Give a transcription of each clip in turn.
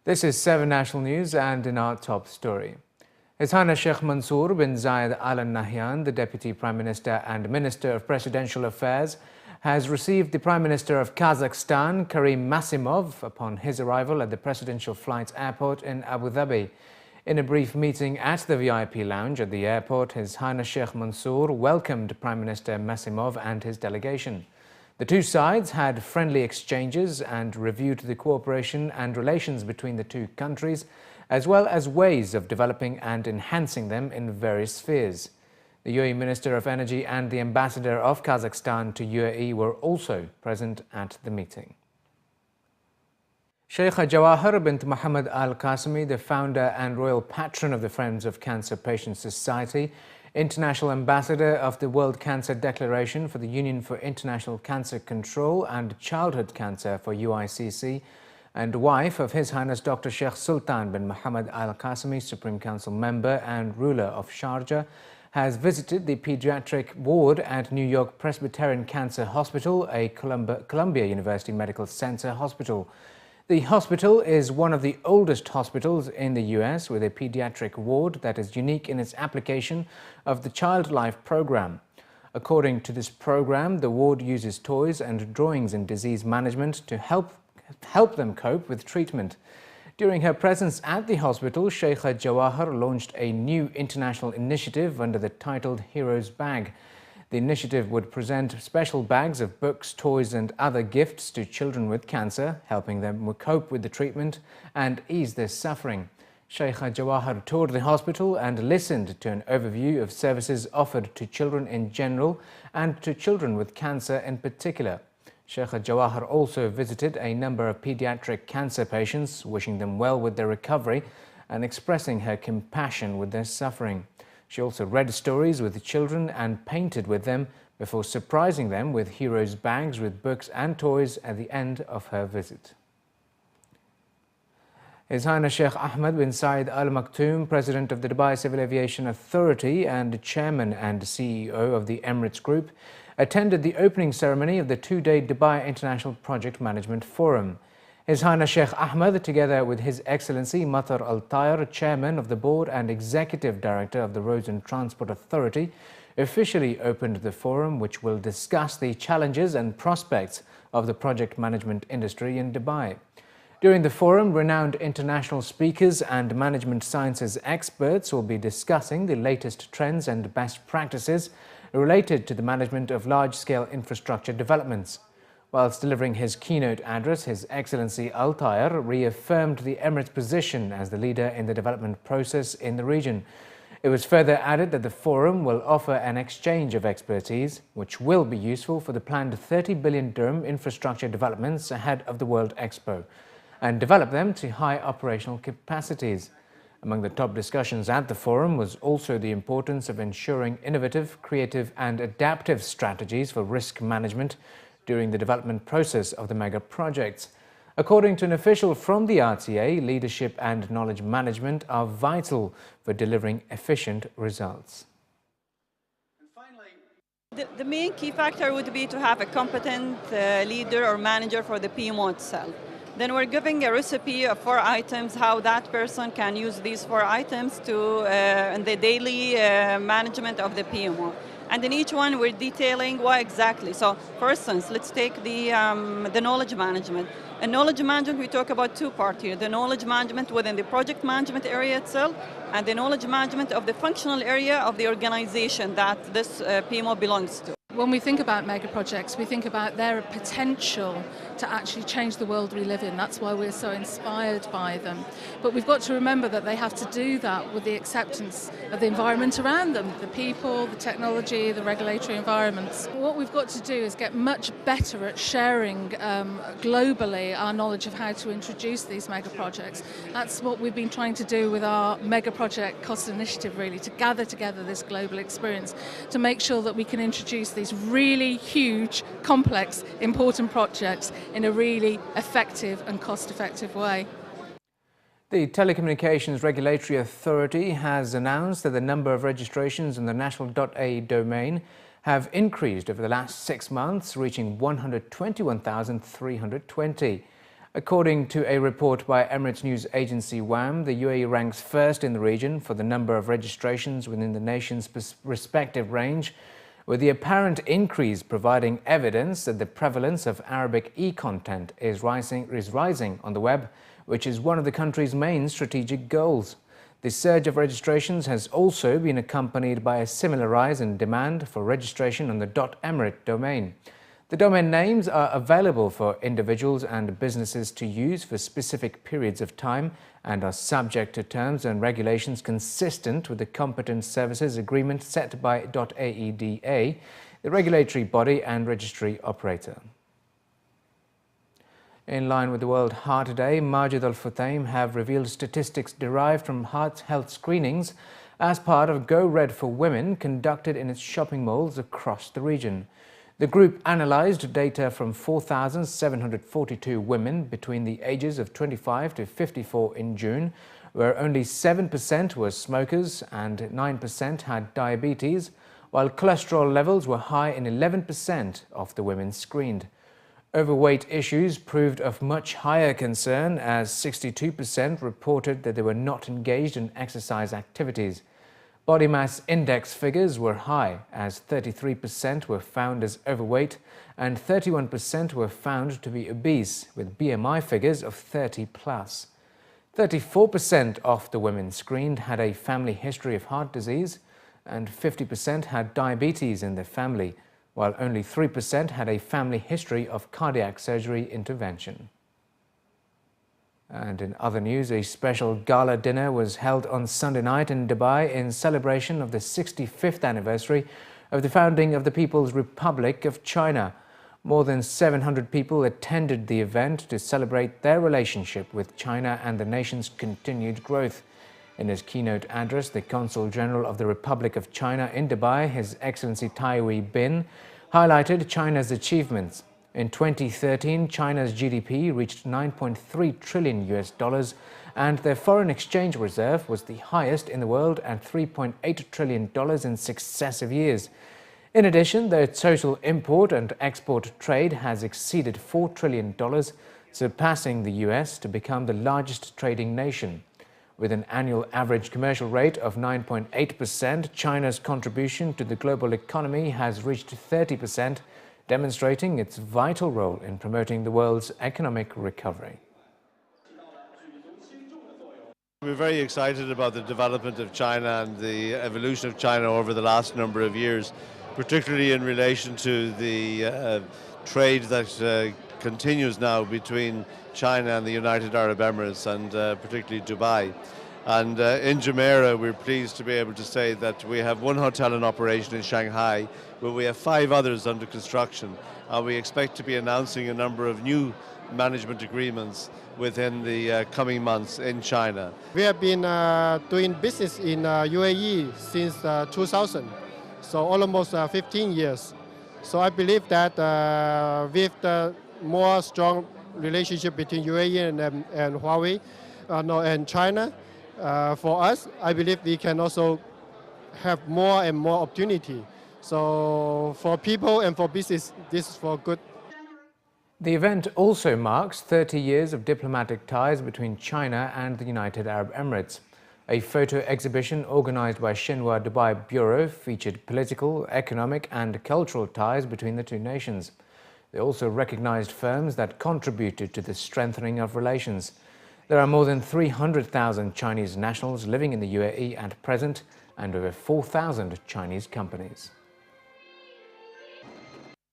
This is 7 National News, and in our top story, His Highness Sheikh Mansour bin Zayed Al Nahyan, the Deputy Prime Minister and Minister of Presidential Affairs, has received the Prime Minister of Kazakhstan, Karim Masimov, upon his arrival at the Presidential Flights Airport in Abu Dhabi. In a brief meeting at the VIP lounge at the airport, His Highness Sheikh Mansour welcomed Prime Minister Masimov and his delegation. The two sides had friendly exchanges and reviewed the cooperation and relations between the two countries, as well as ways of developing and enhancing them in various spheres. The UAE Minister of Energy and the Ambassador of Kazakhstan to UAE were also present at the meeting. Sheikha Jawahar bint Muhammad Al Qasimi, the founder and royal patron of the Friends of Cancer Patients Society, International Ambassador of the World Cancer Declaration for the Union for International Cancer Control and Childhood Cancer for UICC, and wife of His Highness Dr. Sheikh Sultan bin Muhammad Al Qasimi, Supreme Council member and ruler of Sharjah, has visited the pediatric ward at New York Presbyterian Cancer Hospital, a Columbia University Medical Center hospital. The hospital is one of the oldest hospitals in the U.S. with a pediatric ward that is unique in its application of the Child Life program. According to this program, the ward uses toys and drawings in disease management to help them cope with treatment. During her presence at the hospital, Sheikha Jawahar launched a new international initiative under the title Heroes Bag. The initiative would present special bags of books, toys and other gifts to children with cancer, helping them cope with the treatment and ease their suffering. Sheikha Jawahar toured the hospital and listened to an overview of services offered to children in general and to children with cancer in particular. Sheikha Jawahar also visited a number of pediatric cancer patients, wishing them well with their recovery and expressing her compassion with their suffering. She also read stories with the children and painted with them before surprising them with heroes' bags with books and toys at the end of her visit. His Highness Sheikh Ahmed bin Saeed Al Maktoum, President of the Dubai Civil Aviation Authority and Chairman and CEO of the Emirates Group, attended the opening ceremony of the two-day Dubai International Project Management Forum. His Highness Sheikh Ahmed, together with His Excellency Matar Al Tayar, Chairman of the Board and Executive Director of the Roads and Transport Authority, officially opened the forum, which will discuss the challenges and prospects of the project management industry in Dubai. During the forum, renowned international speakers and management sciences experts will be discussing the latest trends and best practices related to the management of large-scale infrastructure developments. Whilst delivering his keynote address, His Excellency Al Tayar reaffirmed the Emirates' position as the leader in the development process in the region. It was further added that the forum will offer an exchange of expertise, which will be useful for the planned 30 billion dirham infrastructure developments ahead of the World Expo, and develop them to high operational capacities. Among the top discussions at the forum was also the importance of ensuring innovative, creative and adaptive strategies for risk management during the development process of the mega projects. According to an official from the RTA, leadership and knowledge management are vital for delivering efficient results. The main key factor would be to have a competent leader or manager for the PMO itself. Then we're giving a recipe of 4 items, how that person can use these 4 items to in the daily management of the PMO. And in each one, we're detailing why exactly. So, for instance, let's take the knowledge management. In knowledge management, we talk about 2 parts here. The knowledge management within the project management area itself, and the knowledge management of the functional area of the organization that this PMO belongs to. When we think about mega projects, we think about their potential to actually change the world we live in. That's why we're so inspired by them. But we've got to remember that they have to do that with the acceptance of the environment around them, the people, the technology, the regulatory environments. What we've got to do is get much better at sharing globally our knowledge of how to introduce these mega projects. That's what we've been trying to do with our mega project cost initiative, really, to gather together this global experience to make sure that we can introduce these really huge, complex, important projects in a really effective and cost-effective way. The Telecommunications Regulatory Authority has announced that the number of registrations in the national.ae domain have increased over the last 6 months, reaching 121,320. According to a report by Emirates news agency WAM, the UAE ranks first in the region for the number of registrations within the nation's respective range, with the apparent increase providing evidence that the prevalence of Arabic e-content is rising on the web, which is one of the country's main strategic goals. The surge of registrations has also been accompanied by a similar rise in demand for registration on the .emirate domain. The domain names are available for individuals and businesses to use for specific periods of time and are subject to terms and regulations consistent with the Competent Services Agreement set by .aeda, the regulatory body and registry operator. In line with the World Heart Day, Majid Al Futtaim have revealed statistics derived from heart health screenings as part of Go Red for Women conducted in its shopping malls across the region. The group analysed data from 4,742 women between the ages of 25 to 54 in June, where only 7% were smokers and 9% had diabetes, while cholesterol levels were high in 11% of the women screened. Overweight issues proved of much higher concern, as 62% reported that they were not engaged in exercise activities. Body mass index figures were high, as 33% were found as overweight and 31% were found to be obese, with BMI figures of 30+. 34% of the women screened had a family history of heart disease and 50% had diabetes in their family, while only 3% had a family history of cardiac surgery intervention. And in other news, a special gala dinner was held on Sunday night in Dubai in celebration of the 65th anniversary of the founding of the People's Republic of China. More than 700 people attended the event to celebrate their relationship with China and the nation's continued growth. In his keynote address, the Consul General of the Republic of China in Dubai, His Excellency Tai Wei-bin, highlighted China's achievements. In 2013, China's GDP reached $9.3 trillion and their foreign exchange reserve was the highest in the world at $3.8 trillion in successive years. In addition, their total import and export trade has exceeded $4 trillion, surpassing the US to become the largest trading nation. With an annual average commercial rate of 9.8%, China's contribution to the global economy has reached 30%, demonstrating its vital role in promoting the world's economic recovery. We're very excited about the development of China and the evolution of China over the last number of years, particularly in relation to the trade that continues now between China and the United Arab Emirates and particularly Dubai. And in Jumeirah, we're pleased to be able to say that we have one hotel in operation in Shanghai, where we have 5 others under construction. And we expect to be announcing a number of new management agreements within the coming months in China. We have been doing business in UAE since 2000, so almost 15 years. So I believe that with the more strong relationship between UAE and Huawei and China, for us, I believe we can also have more and more opportunity. So for people and for business, this is for good. The event also marks 30 years of diplomatic ties between China and the United Arab Emirates. A photo exhibition organized by Shenhua Dubai Bureau featured political, economic and cultural ties between the two nations. They also recognized firms that contributed to the strengthening of relations. There are more than 300,000 Chinese nationals living in the UAE at present and over 4,000 Chinese companies.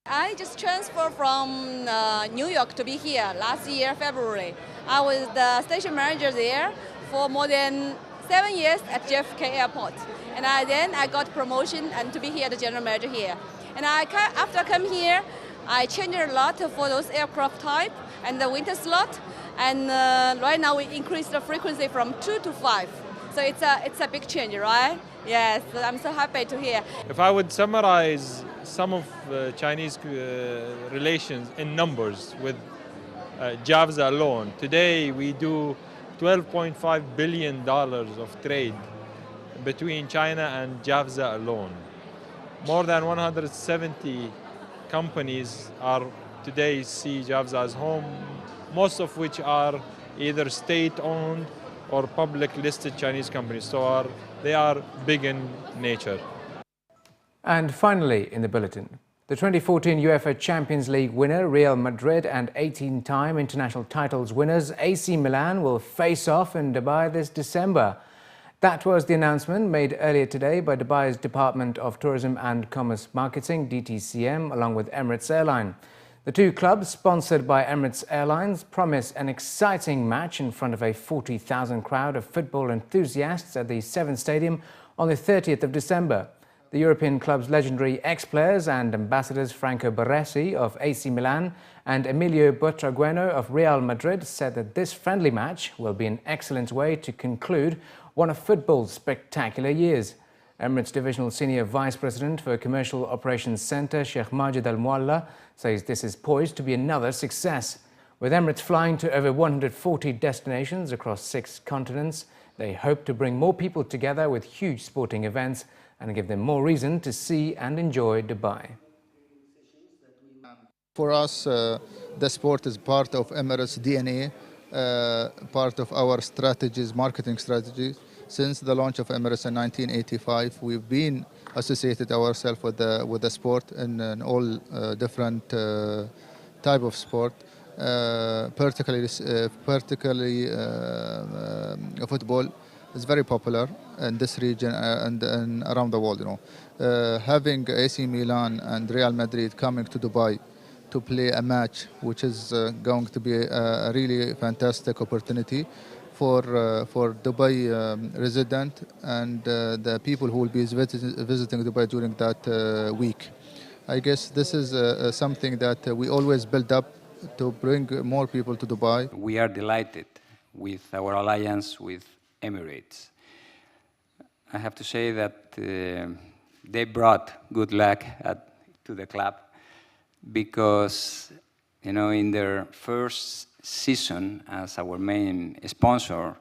I just transferred from New York to be here last year, February. I was the station manager there for more than 7 years at JFK Airport. And then I got promotion and to be here the general manager here. And after I come here, I changed a lot for those aircraft type and the winter slot. And right now we increased the frequency from 2 to 5. So it's a big change, right? Yes, I'm so happy to hear. If I would summarize some of Chinese relations in numbers with JAVSA alone, today we do $12.5 billion of trade between China and JAVSA alone. More than 170 companies are today see JAVSA as home most of which are either state-owned or public-listed Chinese companies. So they are big in nature. And finally, in the bulletin, the 2014 UEFA Champions League winner Real Madrid and 18-time international titles winners AC Milan will face off in Dubai this December. That was the announcement made earlier today by Dubai's Department of Tourism and Commerce Marketing, DTCM, along with Emirates Airline. The two clubs, sponsored by Emirates Airlines, promise an exciting match in front of a 40,000 crowd of football enthusiasts at the Seven Stadium on the 30th of December. The European club's legendary ex-players and ambassadors Franco Baresi of AC Milan and Emilio Butragueño of Real Madrid said that this friendly match will be an excellent way to conclude one of football's spectacular years. Emirates Divisional Senior Vice President for Commercial Operations Centre, Sheikh Majid Al says this is poised to be another success. With Emirates flying to over 140 destinations across 6 continents, they hope to bring more people together with huge sporting events and give them more reason to see and enjoy Dubai. For us, the sport is part of Emirates' DNA, part of our strategies, marketing strategies. Since the launch of Emirates in 1985, we've been associated ourselves with the sport in all different type of sport, particularly football is very popular in this region and around the world. Having AC Milan and Real Madrid coming to Dubai to play a match, which is going to be a really fantastic opportunity for Dubai resident and the people who will be visiting Dubai during that week. I guess this is something that we always build up to bring more people to Dubai. We are delighted with our alliance with Emirates. I have to say that they brought good luck to the club because, in their first season as our main sponsor,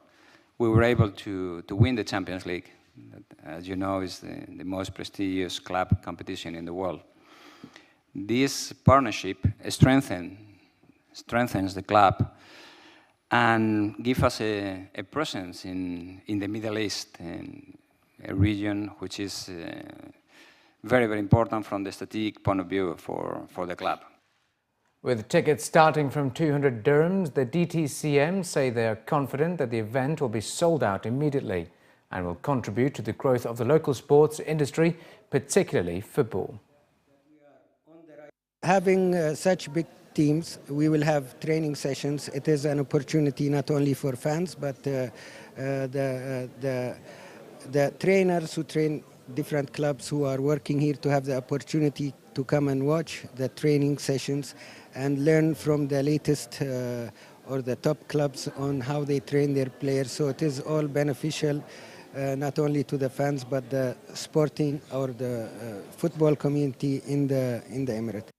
we were able to win the Champions League. That, as you know, is the most prestigious club competition in the world. This partnership strengthens the club and give us a presence in the Middle East, in a region which is very, very important from the strategic point of view for the club. With tickets starting from 200 dirhams, the DTCM say they are confident that the event will be sold out immediately and will contribute to the growth of the local sports industry, particularly football. Having such big teams, we will have training sessions. It is an opportunity not only for fans, but the trainers who train different clubs who are working here to have the opportunity to come and watch the training sessions and learn from the latest or the top clubs on how they train their players. So it is all beneficial, not only to the fans, but the sporting or the football community in the Emirates.